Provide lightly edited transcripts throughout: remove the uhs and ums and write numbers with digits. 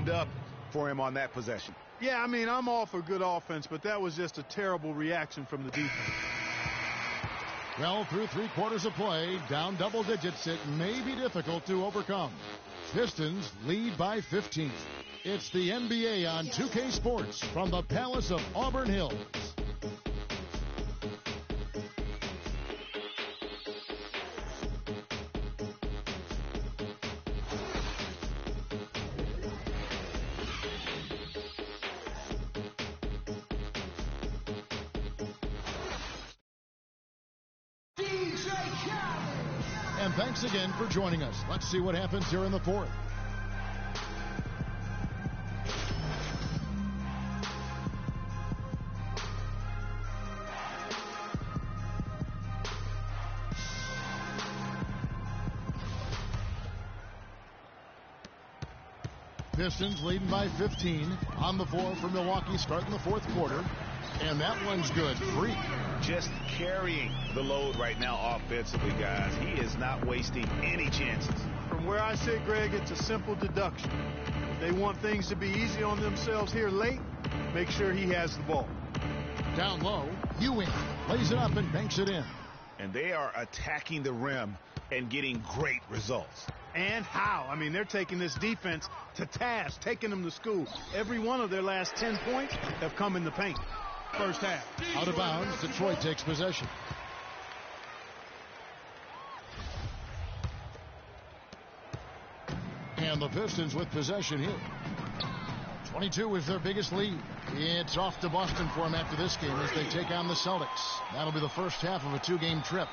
opened up for him on that possession. Yeah, I mean, I'm all for good offense, but that was just a terrible reaction from the defense. Well, through 3 quarters of play, down double digits, it may be difficult to overcome. Pistons lead by 15. It's the NBA on 2K Sports from the Palace of Auburn Hills. And thanks again for joining us. Let's see what happens here in the fourth. Pistons leading by 15 on the floor for Milwaukee starting the fourth quarter. And that one's good. Free. Just carrying the load right now offensively, guys. He is not wasting any chances. From where I sit, Greg, it's a simple deduction. If they want things to be easy on themselves here late, make sure he has the ball. Down low, Ewing lays it up and banks it in. And they are attacking the rim and getting great results. And how? I mean, they're taking this defense to task, taking them to school. Every one of their last 10 points have come in the paint. First half. Out of bounds, Detroit takes possession. And the Pistons with possession here. 22 is their biggest lead. It's off to Boston for them after this game as they take on the Celtics. That'll be the first half of a 2-game trip.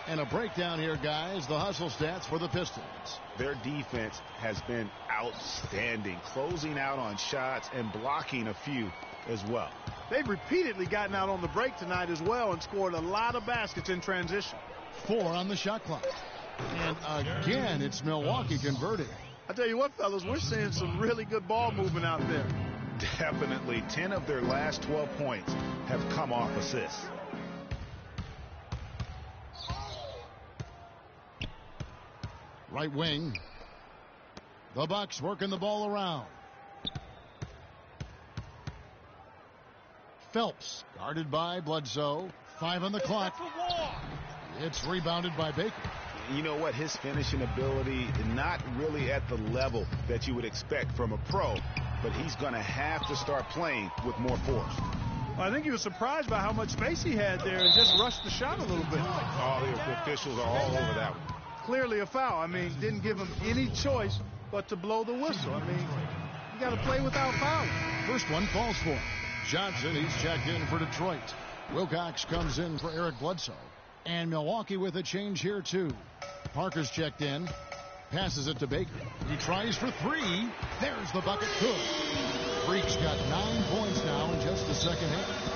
And a breakdown here, guys, the hustle stats for the Pistons. Their defense has been outstanding, closing out on shots and blocking a few as well. They've repeatedly gotten out on the break tonight as well and scored a lot of baskets in transition. 4 on the shot clock. And again, it's Milwaukee converting. I tell you what, fellas, we're seeing some really good ball movement out there. Definitely. 10 of their last 12 points have come off assists. Right wing. The Bucks working the ball around. Phelps guarded by Bledsoe. 5 on the clock. It's rebounded by Baker. You know what? His finishing ability not really at the level that you would expect from a pro, but he's going to have to start playing with more force. Well, I think he was surprised by how much space he had there and just rushed the shot a little bit. All the officials are all over that one. Clearly a foul. I mean, didn't give him any choice but to blow the whistle. I mean, you got to play without fouling. First one falls for him. Johnson, he's checked in for Detroit. Wilcox comes in for Eric Bledsoe. And Milwaukee with a change here, too. Parker's checked in. Passes it to Baker. He tries for 3. There's the bucket. Good. Freak's got 9 points now in just the second half.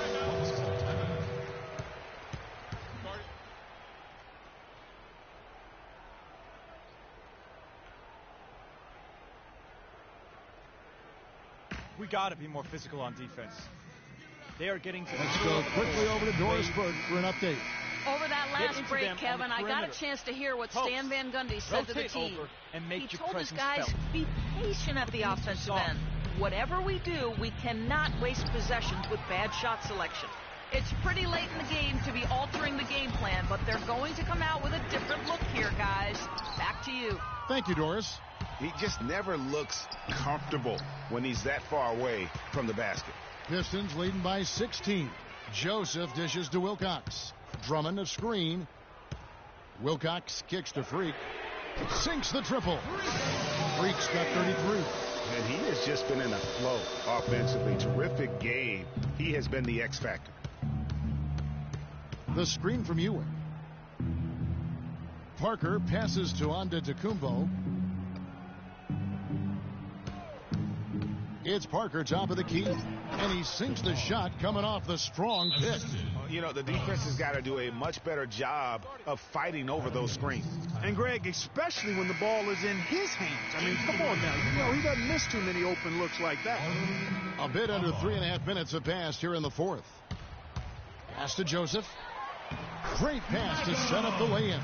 We got to be more physical on defense. They are getting to the... Let's go quickly over to Doris Burke for an update. Over that last break, Kevin, I got a chance to hear what Stan Van Gundy said to the team. He told his guys, be patient at the offensive end. Whatever we do, we cannot waste possessions with bad shot selection. It's pretty late in the game to be altering the game plan, but they're going to come out with a different look here, guys. Back to you. Thank you, Doris. He just never looks comfortable when he's that far away from the basket. Pistons leading by 16. Joseph dishes to Wilcox. Drummond a screen. Wilcox kicks to Freak. Sinks the triple. Freak's got 33. And he has just been in a flow offensively. Terrific game. He has been the X factor. The screen from Ewing. Parker passes to Antetokounmpo. It's Parker, top of the key, and he sinks the shot coming off the strong pick. You know, the defense has got to do a much better job of fighting over those screens. And, Greg, especially when the ball is in his hands. I mean, come on now. You know, he doesn't miss too many open looks like that. A bit under 3.5 minutes have passed here in the fourth. Pass to Joseph. Great pass to set up the lay-in.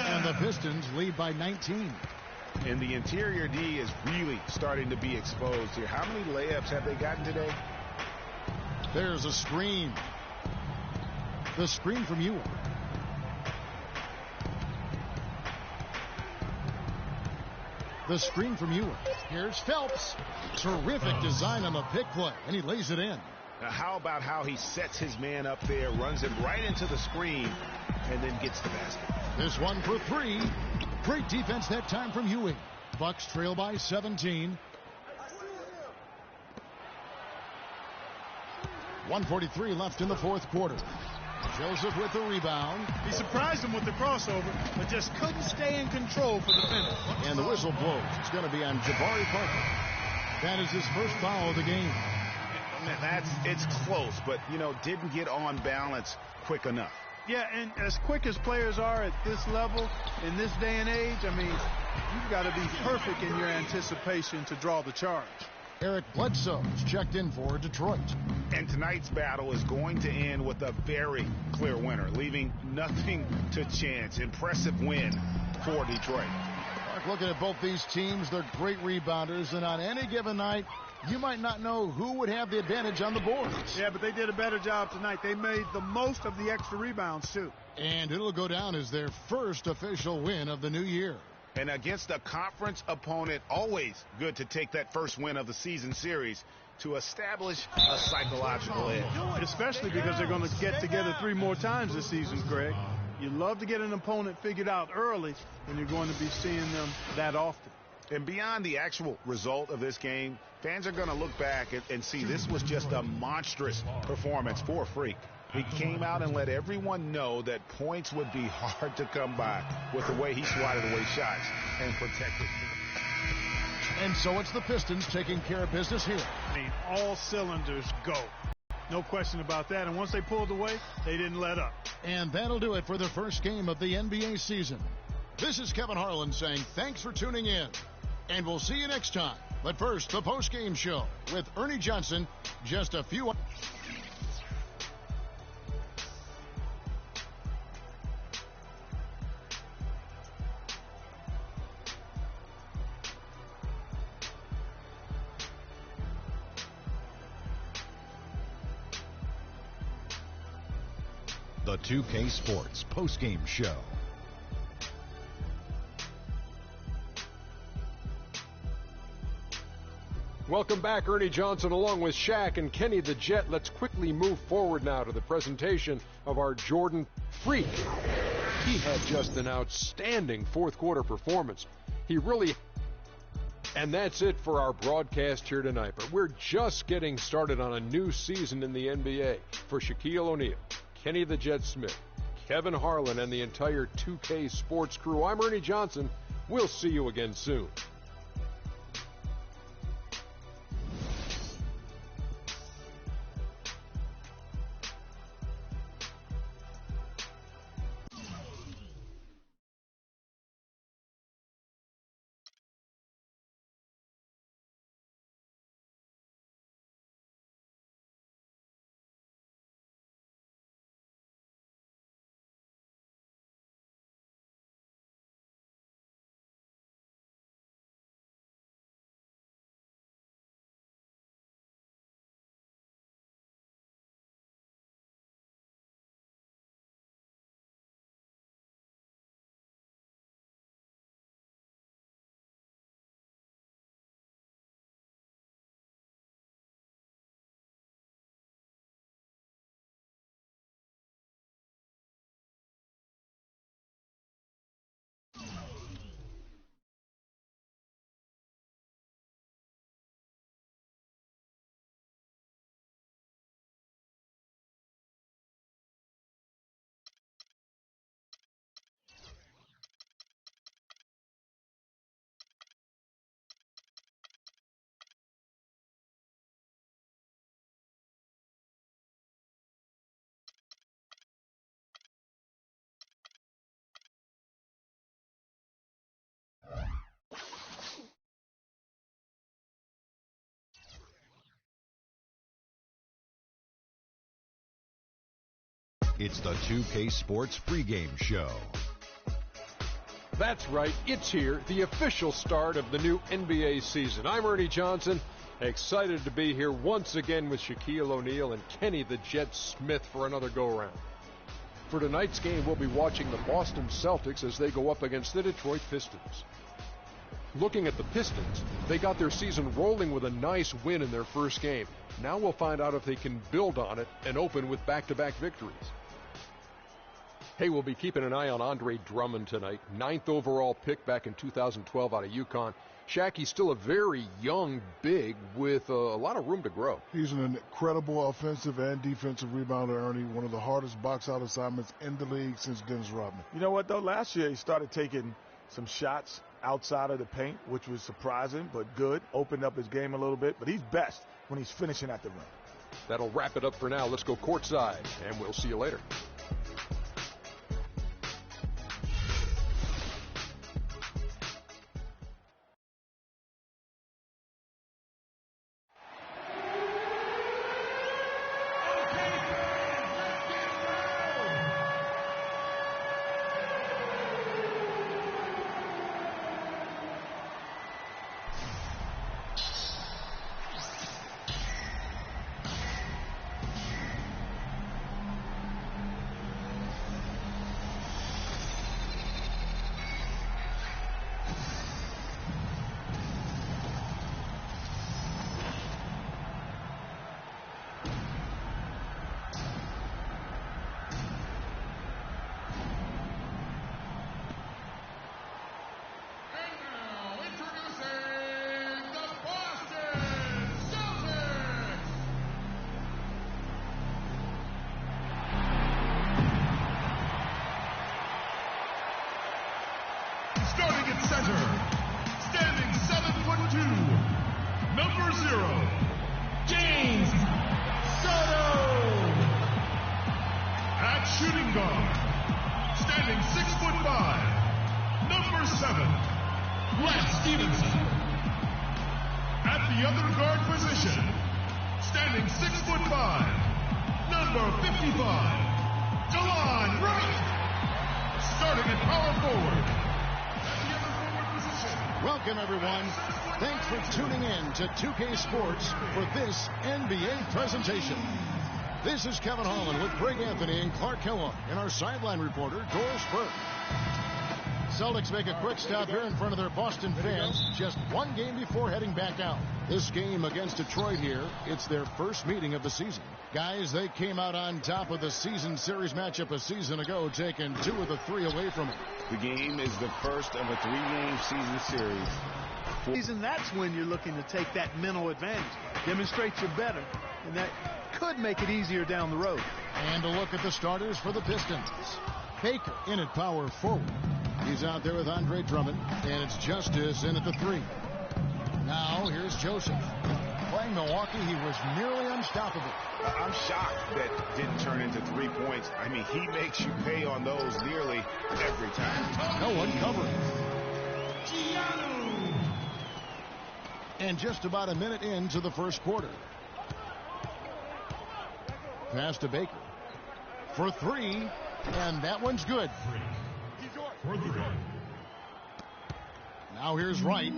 And the Pistons lead by 19. And the interior D is really starting to be exposed here. How many layups have they gotten today? There's a screen. The screen from Ewing. The screen from Ewing. Here's Phelps. Terrific design on the pick play, and he lays it in. Now, how about how he sets his man up there, runs it right into the screen, and then gets the basket. This one for three. Great defense that time from Ewing. Bucks trail by 17. 1:43 left in the fourth quarter. Joseph with the rebound. He surprised him with the crossover, but just couldn't stay in control for the finish. And the whistle blows. It's going to be on Jabari Parker. That is his first foul of the game. It's close, but, didn't get on balance quick enough. Yeah, and as quick as players are at this level, in this day and age, you've got to be perfect in your anticipation to draw the charge. Eric Bledsoe is checked in for Detroit. And tonight's battle is going to end with a very clear winner, leaving nothing to chance. Impressive win for Detroit. Mark, looking at both these teams, they're great rebounders, and on any given night, you might not know who would have the advantage on the boards. Yeah, but they did a better job tonight. They made the most of the extra rebounds, too. And it'll go down as their first official win of the new year. And against a conference opponent, always good to take that first win of the season series to establish a psychological edge. Especially because they're going to get together 3 more times this season, Greg. You love to get an opponent figured out early, and you're going to be seeing them that often. And beyond the actual result of this game, fans are going to look back and see this was just a monstrous performance for Freak. He came out and let everyone know that points would be hard to come by with the way he swatted away shots and protected. And so it's the Pistons taking care of business here. All cylinders go. No question about that. And once they pulled away, they didn't let up. And that'll do it for the first game of the NBA season. This is Kevin Harlan saying thanks for tuning in. And we'll see you next time. But first, the post-game show with Ernie Johnson. Just a few... The 2K Sports post-game show. Welcome back, Ernie Johnson along with Shaq and Kenny the Jet. Let's quickly move forward now to the presentation of our Jordan Freak. He had just an outstanding fourth quarter performance. And that's it for our broadcast here tonight. But we're just getting started on a new season in the NBA. For Shaquille O'Neal, Kenny the Jet Smith, Kevin Harlan, and the entire 2K Sports crew, I'm Ernie Johnson. We'll see you again soon. It's the 2K Sports pregame show. That's right, it's here, the official start of the new NBA season. I'm Ernie Johnson, excited to be here once again with Shaquille O'Neal and Kenny the Jet Smith for another go-around. For tonight's game, we'll be watching the Boston Celtics as they go up against the Detroit Pistons. Looking at the Pistons, they got their season rolling with a nice win in their first game. Now we'll find out if they can build on it and open with back-to-back victories. Hey, we'll be keeping an eye on Andre Drummond tonight. 9th overall pick back in 2012 out of UConn. Shaq, he's still a very young big with a lot of room to grow. He's an incredible offensive and defensive rebounder, Ernie. One of the hardest box-out assignments in the league since Dennis Rodman. You know what, though? Last year he started taking some shots outside of the paint, which was surprising but good. Opened up his game a little bit, but he's best when he's finishing at the rim. That'll wrap it up for now. Let's go courtside, and we'll see you later. Starting at center, standing 7'2", number 0, James Soto. At shooting guard, standing 6'5", number 7, Brad Stevenson. At the other guard position, standing 6'5", number 55, Delon Wright. Starting at power forward. Welcome, everyone. Thanks for tuning in to 2K Sports for this NBA presentation. This is Kevin Harlan with Greg Anthony and Clark Kellogg and our sideline reporter, Doris Burke. Celtics make a quick stop here in front of their Boston fans just one game before heading back out. This game against Detroit here, it's their first meeting of the season. Guys, they came out on top of the season series matchup a season ago, taking 2 of the 3 away from it. The game is the first of a 3-game season series. That's when you're looking to take that mental advantage. Demonstrate you're better, and that could make it easier down the road. And a look at the starters for the Pistons. Baker in at power forward. He's out there with Andre Drummond, and it's Justice in at the 3. Now here's Joseph. Playing Milwaukee, he was nearly unstoppable. I'm shocked that didn't turn into 3 points. I mean, he makes you pay on those nearly every time. No one covering. And just about a minute into the first quarter. Pass to Baker. For 3, and that one's good. Now here's Wright.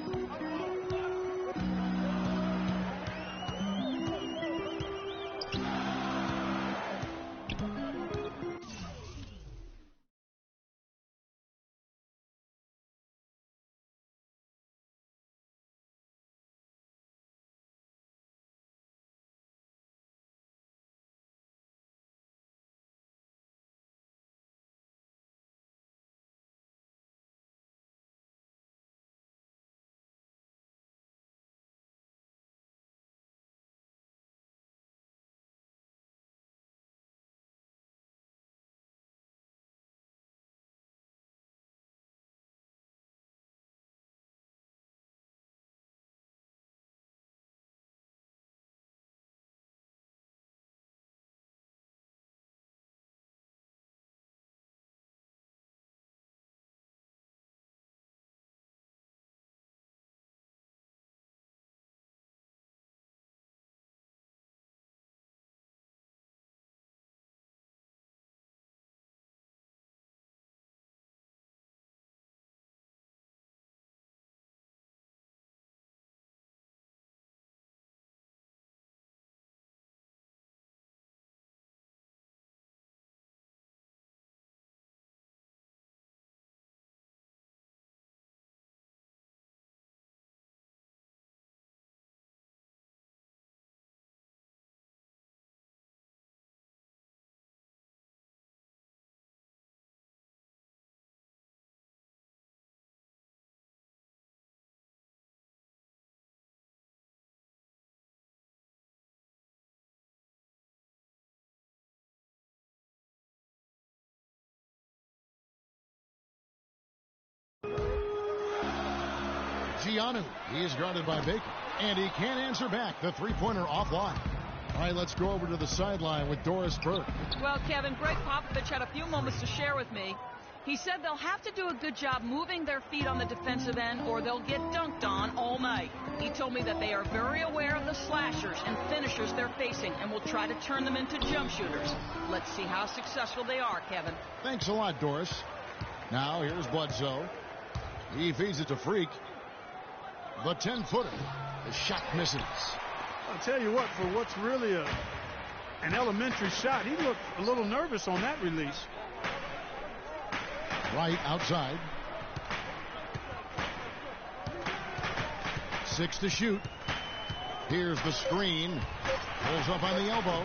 Giannou. He is guarded by Baker. And he can't answer back. The three-pointer offline. All right, let's go over to the sideline with Doris Burke. Well, Kevin, Greg Popovich had a few moments to share with me. He said they'll have to do a good job moving their feet on the defensive end or they'll get dunked on all night. He told me that they are very aware of the slashers and finishers they're facing and will try to turn them into jump shooters. Let's see how successful they are, Kevin. Thanks a lot, Doris. Now here's Bledsoe. He feeds it to Freak. The 10-footer. The shot misses. I'll tell you what, for what's really an elementary shot, he looked a little nervous on that release. Right outside. 6 to shoot. Here's the screen. Pulls up on the elbow.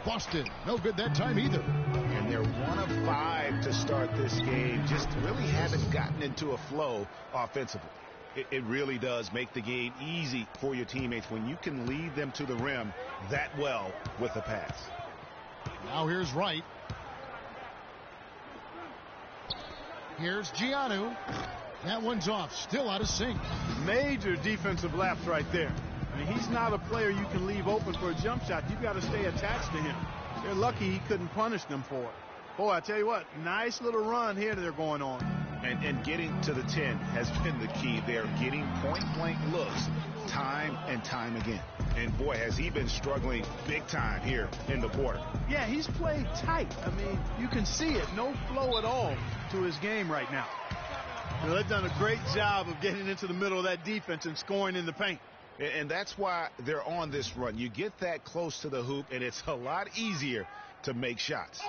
Boston, no good that time either. And they're 1 of 5 to start this game. Just really haven't gotten into a flow offensively. It really does make the game easy for your teammates when you can lead them to the rim that well with a pass. Now here's Wright. Here's Giannou. That one's off. Still out of sync. Major defensive lapse right there. I mean, he's not a player you can leave open for a jump shot. You've got to stay attached to him. They're lucky he couldn't punish them for it. Boy, I tell you what, nice little run here that they're going on. And getting to the 10 has been the key. They're getting point-blank looks time and time again. And, boy, has he been struggling big time here in the quarter. Yeah, he's played tight. I mean, you can see it. No flow at all to his game right now. Well, they've done a great job of getting into the middle of that defense and scoring in the paint. And that's why they're on this run. You get that close to the hoop, and it's a lot easier to make shots.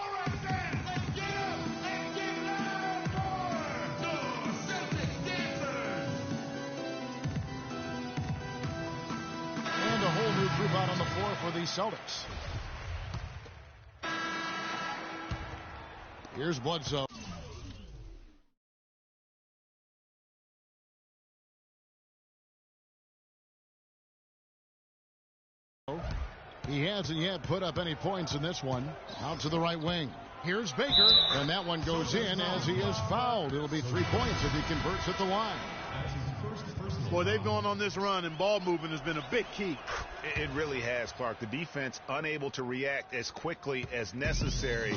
And a whole new group out on the floor for the Celtics. Here's Bledsoe. He hasn't yet put up any points in this one. Out to the right wing. Here's Baker, and that one goes in as he is fouled. It'll be 3 points if he converts at the line. Boy, they've gone on this run, and ball movement has been a big key. It really has, Clark. The defense unable to react as quickly as necessary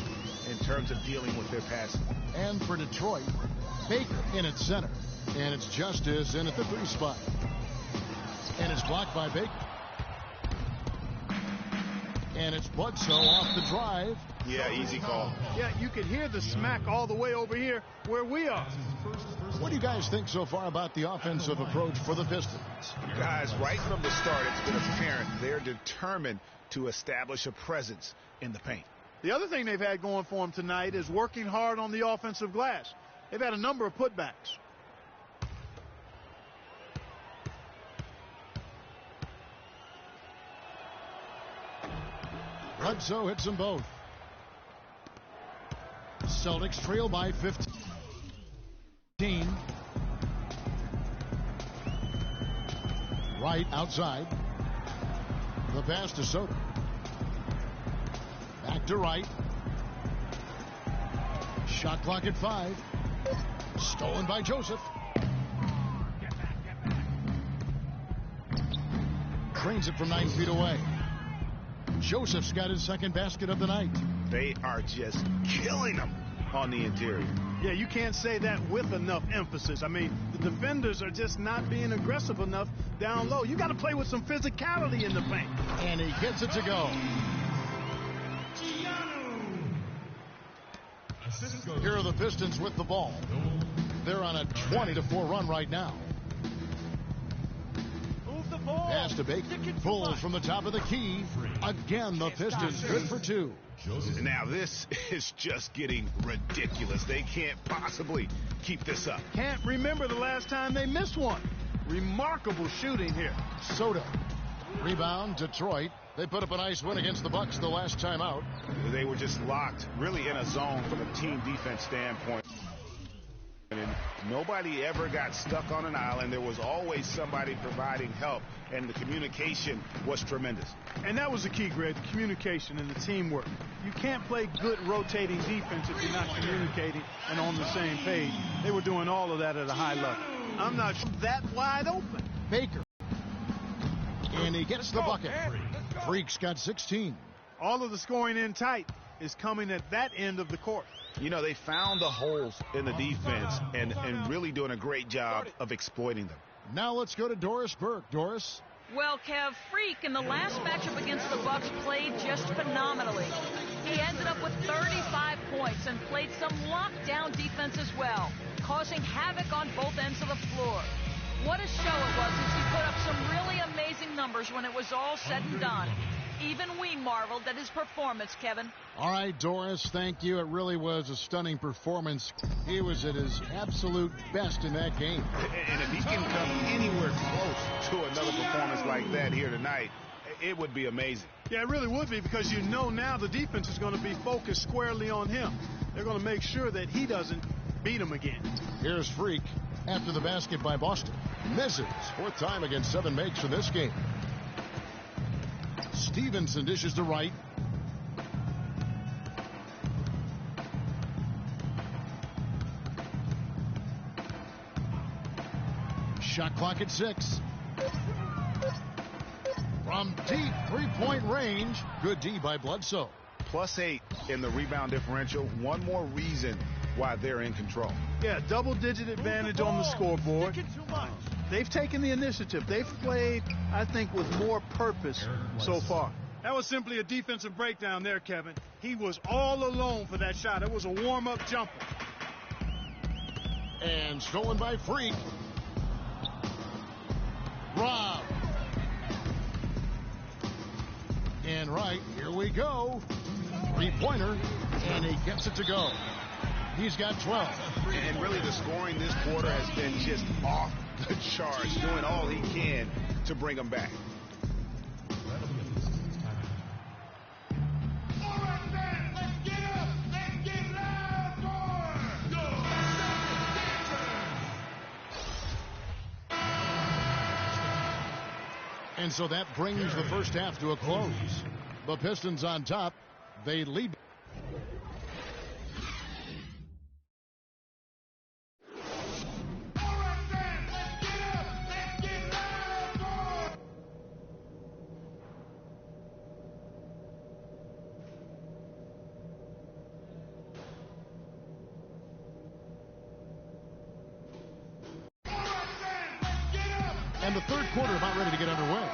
in terms of dealing with their passing. And for Detroit, Baker in at center. And it's Justice in at the 3 spot. And it's blocked by Baker. And it's Bledsoe off the drive. Yeah, easy call. Yeah, you could hear the smack all the way over here where we are. What do you guys think so far about the offensive approach for the Pistons? Guys, right from the start, it's been apparent they're determined to establish a presence in the paint. The other thing they've had going for them tonight is working hard on the offensive glass. They've had a number of putbacks. Bledsoe hits them both. Celtics trail by 15. Right outside. The pass to Soto. Back to Wright. Shot clock at 5. Stolen by Joseph. Trains it from 9 feet away. Joseph's got his second basket of the night. They are just killing them on the interior. Yeah, you can't say that with enough emphasis. I mean, the defenders are just not being aggressive enough down low. You got to play with some physicality in the paint. And he gets it to go. Here are the Pistons with the ball. They're on a 20-4 run right now. Pass to Baker. Pulls from the top of the key. Again, the Pistons good for 2. Now this is just getting ridiculous. They can't possibly keep this up. Can't remember the last time they missed one. Remarkable shooting here. Soto. Rebound, Detroit. They put up a nice win against the Bucks the last time out. They were just locked really in a zone from a team defense standpoint. And Nobody ever got stuck on an island. There was always somebody providing help, and the communication was tremendous. And that was the key, Greg, the communication and the teamwork. You can't play good rotating defense if you're not communicating and on the same page. They were doing all of that at a high level. I'm not sure that wide open. Baker. And he gets the bucket. Freak's got 16. All of the scoring in tight is coming at that end of the court. You know, they found the holes in the defense and really doing a great job of exploiting them. Now let's go to Doris Burke. Doris? Well, Kev, Freak in the last matchup against the Bucks played just phenomenally. He ended up with 35 points and played some lockdown defense as well, causing havoc on both ends of the floor. What a show it was as he put up some really amazing numbers when it was all said and done. Even we marveled at his performance, Kevin. All right, Doris, thank you. It really was a stunning performance. He was at his absolute best in that game. And if he can come anywhere close to another performance like that here tonight, it would be amazing. Yeah, it really would be, because you know now the defense is going to be focused squarely on him. They're going to make sure that he doesn't beat him again. Here's Freak after the basket by Boston. Misses. Fourth time against 7 makes in this game. Stevenson dishes to right. Shot clock at 6. From deep three-point range. Good D by Bledsoe. +8 in the rebound differential. One more reason why they're in control. Yeah, double-digit advantage on the scoreboard. They've taken the initiative. They've played, I think, with more purpose so far. That was simply a defensive breakdown there, Kevin. He was all alone for that shot. It was a warm-up jumper. And stolen by Freak. Rob. And right, here we go. Three-pointer, and he gets it to go. He's got 12. And really the scoring this quarter has been just off the charts, doing all he can to bring them back. And so that brings the first half to a close. The Pistons on top. They lead. And the third quarter about ready to get underway.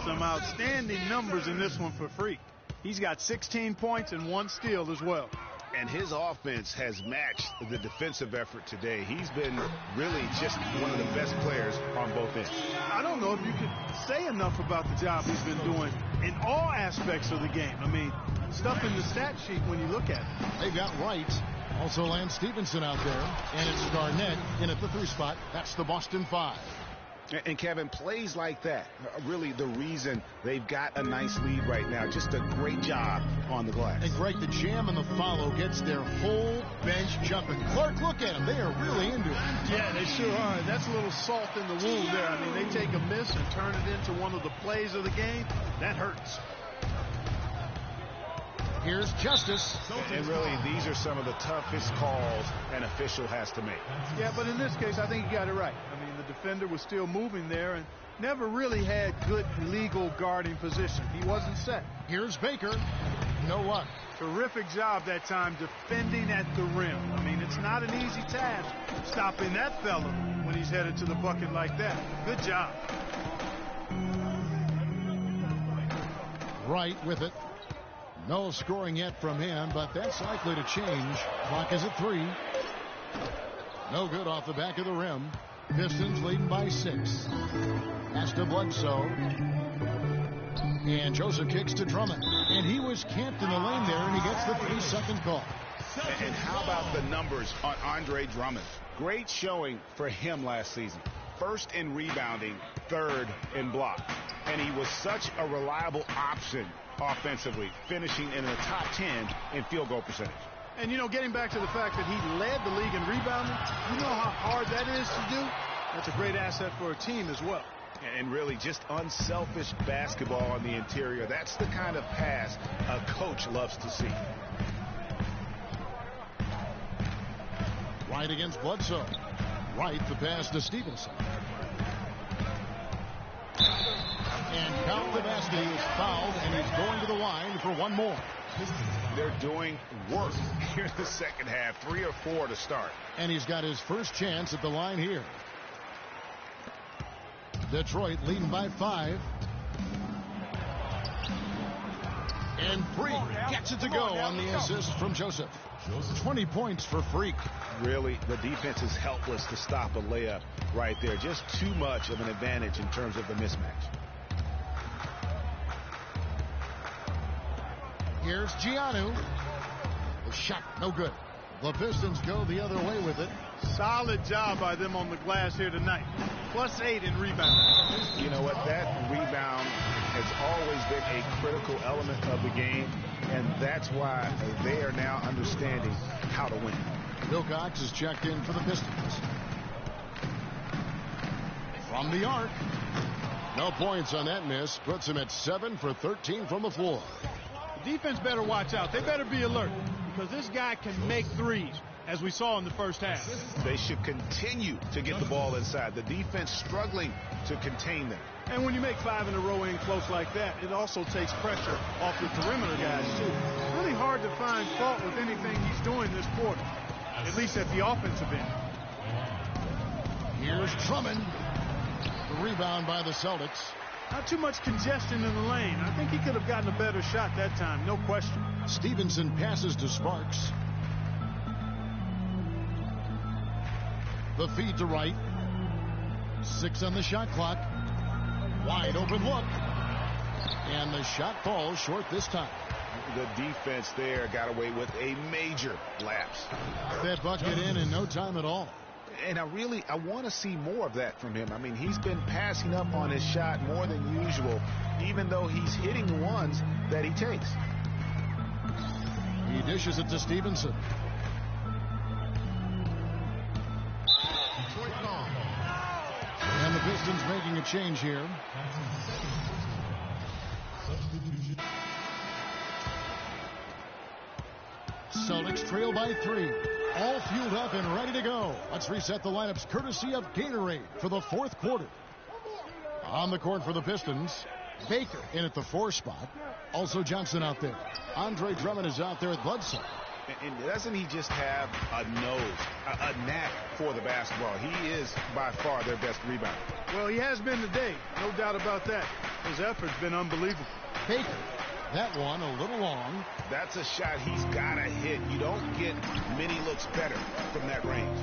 Some outstanding numbers in this one for Freak. He's got 16 points and 1 steal as well. And his offense has matched the defensive effort today. He's been really just one of the best players on both ends. I don't know if you could say enough about the job he's been doing in all aspects of the game. I mean, stuff in the stat sheet when you look at it. They've got Wright, also Lance Stevenson out there, and it's Garnett in at the 3 spot. That's the Boston 5. And Kevin, plays like that are really the reason they've got a nice lead right now. Just a great job on the glass. And Greg, the jam and the follow gets their whole bench jumping. Clark, look at them. They are really into it. Yeah, they sure are. That's a little salt in the wound there. I mean, they take a miss and turn it into one of the plays of the game. That hurts. Here's Justice. And really, these are some of the toughest calls an official has to make. Yeah, but in this case, I think he got it right. I mean, the defender was still moving there and never really had good legal guarding position. He wasn't set. Here's Baker. No luck. Terrific job that time defending at the rim. I mean, it's not an easy task stopping that fella when he's headed to the bucket like that. Good job. Right with it. No scoring yet from him, but that's likely to change. Clock is at 3. No good off the back of the rim. Pistons leading by 6. Pass to Bledsoe. And Joseph kicks to Drummond. And he was camped in the lane there, and he gets the 3-second call. And how about the numbers on Andre Drummond? Great showing for him last season. 1st in rebounding, 3rd in block. And he was such a reliable option offensively, finishing in the top 10 in field goal percentage. And, you know, getting back to the fact that he led the league in rebounding, you know how hard that is to do? That's a great asset for a team as well. And really just unselfish basketball on the interior. That's the kind of pass a coach loves to see. Right against Bledsoe. Right, the pass to Stevenson. And Count Devasty is fouled, and he's going to the line for one more. They're doing work here in the second half. 3 or 4 to start. And he's got his first chance at the line here. Detroit leading by 5. And Freak gets it to go on the assist from Joseph. 20 points for Freak. Really, the defense is helpless to stop a layup right there. Just too much of an advantage in terms of the mismatch. Here's Giannou. The shot, no good. The Pistons go the other way with it. Solid job by them on the glass here tonight. +8 in rebounding. You know what? That rebound has always been a critical element of the game, and that's why they are now understanding how to win. Wilcox is checked in for the Pistons. From the arc. No points on that miss. Puts him at 7 for 13 from the floor. The defense better watch out. They better be alert because this guy can make threes, as we saw in the first half. They should continue to get the ball inside. The defense struggling to contain them. And when you make 5 in a row in close like that, it also takes pressure off the perimeter guys, too. It's really hard to find fault with anything he's doing this quarter, at least at the offensive end. Here's Drummond. The rebound by the Celtics. Not too much congestion in the lane. I think he could have gotten a better shot that time, no question. Stevenson passes to Sparks. The feed to Wright. 6 on the shot clock. Wide open look. And the shot falls short this time. The defense there got away with a major lapse. That bucket in no time at all. And I want to see more of that from him. I mean, he's been passing up on his shot more than usual, even though he's hitting the ones that he takes. He dishes it to Stevenson. And the Pistons making a change here. Celtics trail by 3. All fueled up and ready to go. Let's reset the lineups courtesy of Gatorade for the fourth quarter. On the court for the Pistons, Baker in at the 4 spot. Also Johnson out there. Andre Drummond is out there at Bledsoe. And doesn't he just have a nose, a knack for the basketball? He is by far their best rebounder. Well, he has been today. No doubt about that. His effort's been unbelievable. Baker. That one a little long. That's a shot he's got to hit. You don't get many looks better from that range.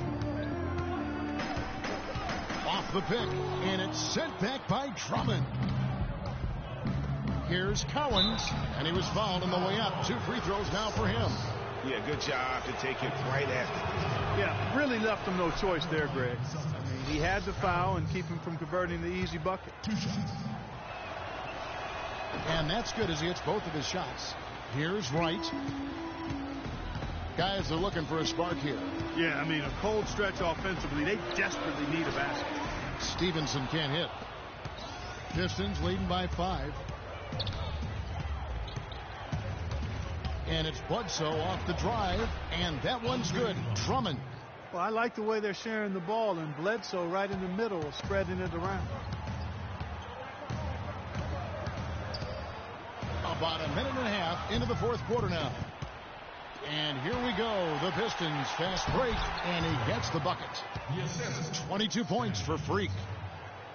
Off the pick, and it's sent back by Drummond. Here's Cowens, and he was fouled on the way up. 2 free throws now for him. Yeah, good job to take it right after. Yeah, really left him no choice there, Greg. I mean, he had to foul and keep him from converting the easy bucket. 2 shots. And that's good as he hits both of his shots. Here's Wright. Guys are looking for a spark here. Yeah, I mean, a cold stretch offensively. They desperately need a basket. Stevenson can't hit. Pistons leading by 5. And it's Bledsoe off the drive. And that one's good. Drummond. Well, I like the way they're sharing the ball. And Bledsoe right in the middle, spreading it around. About a minute and a half into the fourth quarter now. And here we go. The Pistons fast break, and he gets the bucket. 22 points for Freak.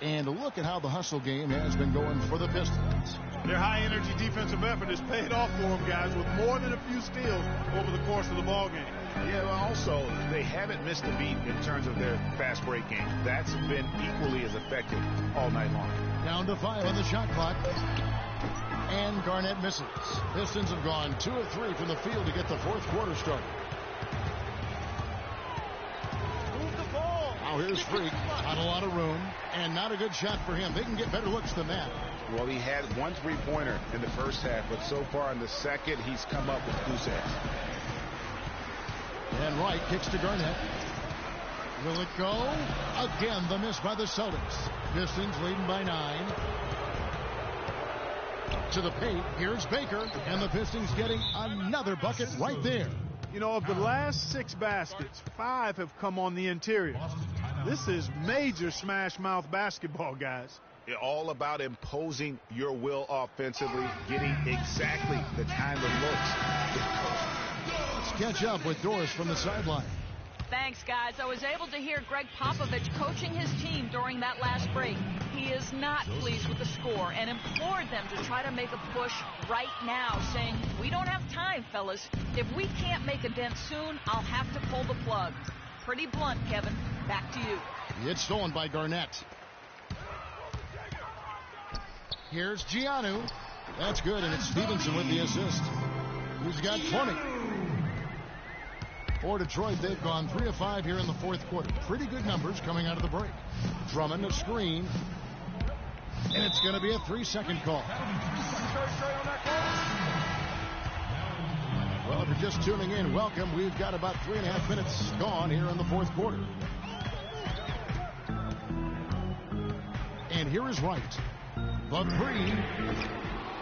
And look at how the hustle game has been going for the Pistons. Their high-energy defensive effort has paid off for them, guys, with more than a few steals over the course of the ball game. Yeah, well, also, they haven't missed a beat in terms of their fast break game. That's been equally as effective all night long. Down to 5 on the shot clock. And Garnett misses. Pistons have gone 2 of 3 from the field to get the fourth quarter started. Move the ball. Now here's Freak. Not a lot of room. And not a good shot for him. They can get better looks than that. Well, he had 1 3-pointer in the first half, but so far in the second, he's come up with goose eggs. And Wright kicks to Garnett. Will it go? Again, the miss by the Celtics. Pistons leading by 9. To the paint. Here's Baker. And the Pistons getting another bucket right there. You know, of the last 6 baskets, 5 have come on the interior. This is major smash mouth basketball, guys. All about imposing your will offensively, getting exactly the kind of looks. Let's catch up with Doris from the sideline. Thanks, guys. I was able to hear Greg Popovich coaching his team during that last break. He is not pleased with the score and implored them to try to make a push right now, saying, "We don't have time, fellas. If we can't make a dent soon, I'll have to pull the plug." Pretty blunt, Kevin. Back to you. It's stolen by Garnett. Here's Giannou. That's good, and it's Stevenson with the assist. Who's got 20? For Detroit, they've gone 3 of 5 here in the fourth quarter. Pretty good numbers coming out of the break. Drummond a screen. And it's going to be a 3-second call. Well, if you're just tuning in, welcome. We've got about 3.5 minutes gone here in the fourth quarter. And here is Wright. But Green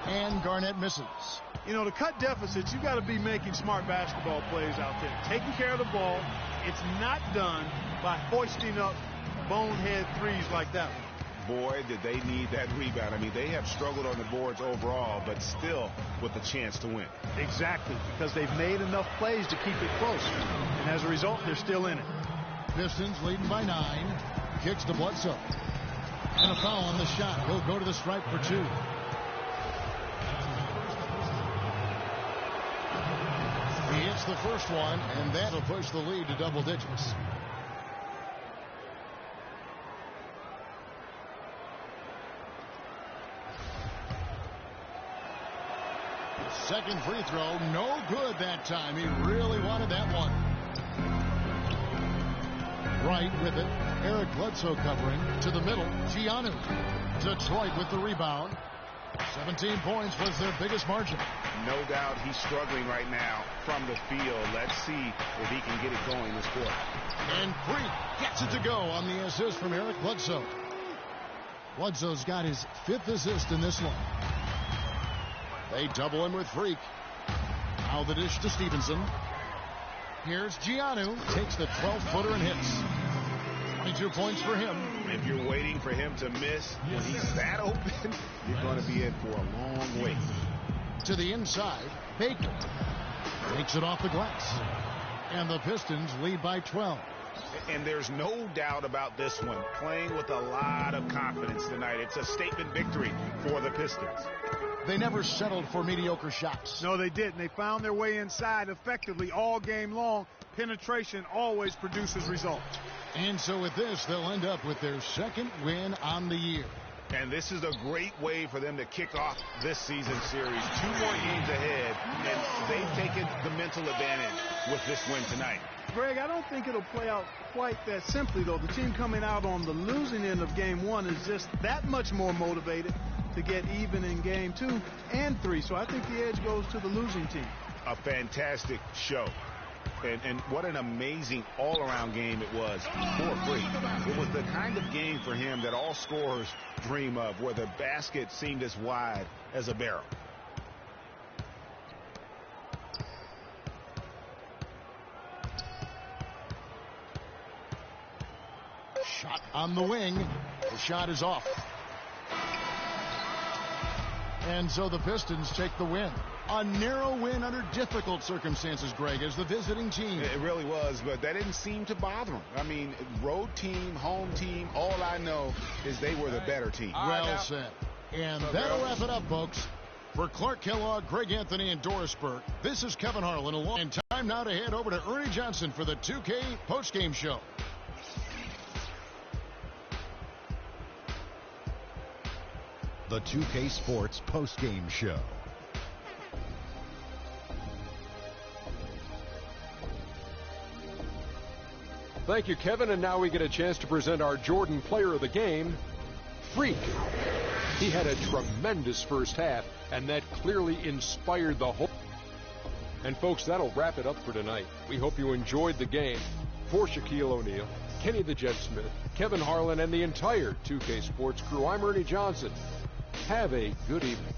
and Garnett misses. You know, to cut deficits, you got to be making smart basketball plays out there. Taking care of the ball. It's not done by hoisting up bonehead threes like that one. Boy, did they need that rebound. I mean, they have struggled on the boards overall, but still with a chance to win. Exactly, because they've made enough plays to keep it close. And as a result, they're still in it. Pistons leading by 9. Kicks to Bledsoe. And a foul on the shot. He'll go to the stripe for 2. He hits the first one, and that'll push the lead to double digits. Second free throw, no good that time. He really wanted that one. Wright with it. Eric Bledsoe covering to the middle. Giannou. Detroit with the rebound. 17 points was their biggest margin. No doubt he's struggling right now from the field. Let's see if he can get it going this quarter. And Freak gets it to go on the assist from Eric Bledsoe. Bledsoe's got his 5th assist in this one. They double him with Freak. Now the dish to Stevenson. Here's Giannou. Takes the 12-footer and hits. 22 points for him. If you're waiting for him to miss when he's that open, you're going to be in for a long wait. To the inside, Baker takes it off the glass. And the Pistons lead by 12. And there's no doubt about this one. Playing with a lot of confidence tonight. It's a statement victory for the Pistons. They never settled for mediocre shots. No, they didn't. They found their way inside effectively all game long. Penetration always produces results. And so with this, they'll end up with their second win on the year. And this is a great way for them to kick off this season series. 2 more games ahead, and they've taken the mental advantage with this win tonight. Greg, I don't think it'll play out quite that simply, though. The team coming out on the losing end of game 1 is just that much more motivated to get even in game 2 and 3. So I think the edge goes to the losing team. A fantastic show. And what an amazing all-around game it was for Freak. It was the kind of game for him that all scorers dream of, where the basket seemed as wide as a barrel. Shot on the wing. The shot is off. And so the Pistons take the win. A narrow win under difficult circumstances, Greg, as the visiting team. It really was, but that didn't seem to bother them. I mean, road team, home team, all I know is they were the better team. Well said. And that'll wrap it up, folks. For Clark Kellogg, Greg Anthony, and Doris Burke, this is Kevin Harlan. And time now to head over to Ernie Johnson for the 2K postgame show. The 2K Sports postgame show. Thank you, Kevin. And now we get a chance to present our Jordan Player of the Game, Freak. He had a tremendous first half, and that clearly inspired the whole. And folks, that'll wrap it up for tonight. We hope you enjoyed the game. For Shaquille O'Neal, Kenny the Jet Smith, Kevin Harlan, and the entire 2K Sports crew, I'm Ernie Johnson. Have a good evening.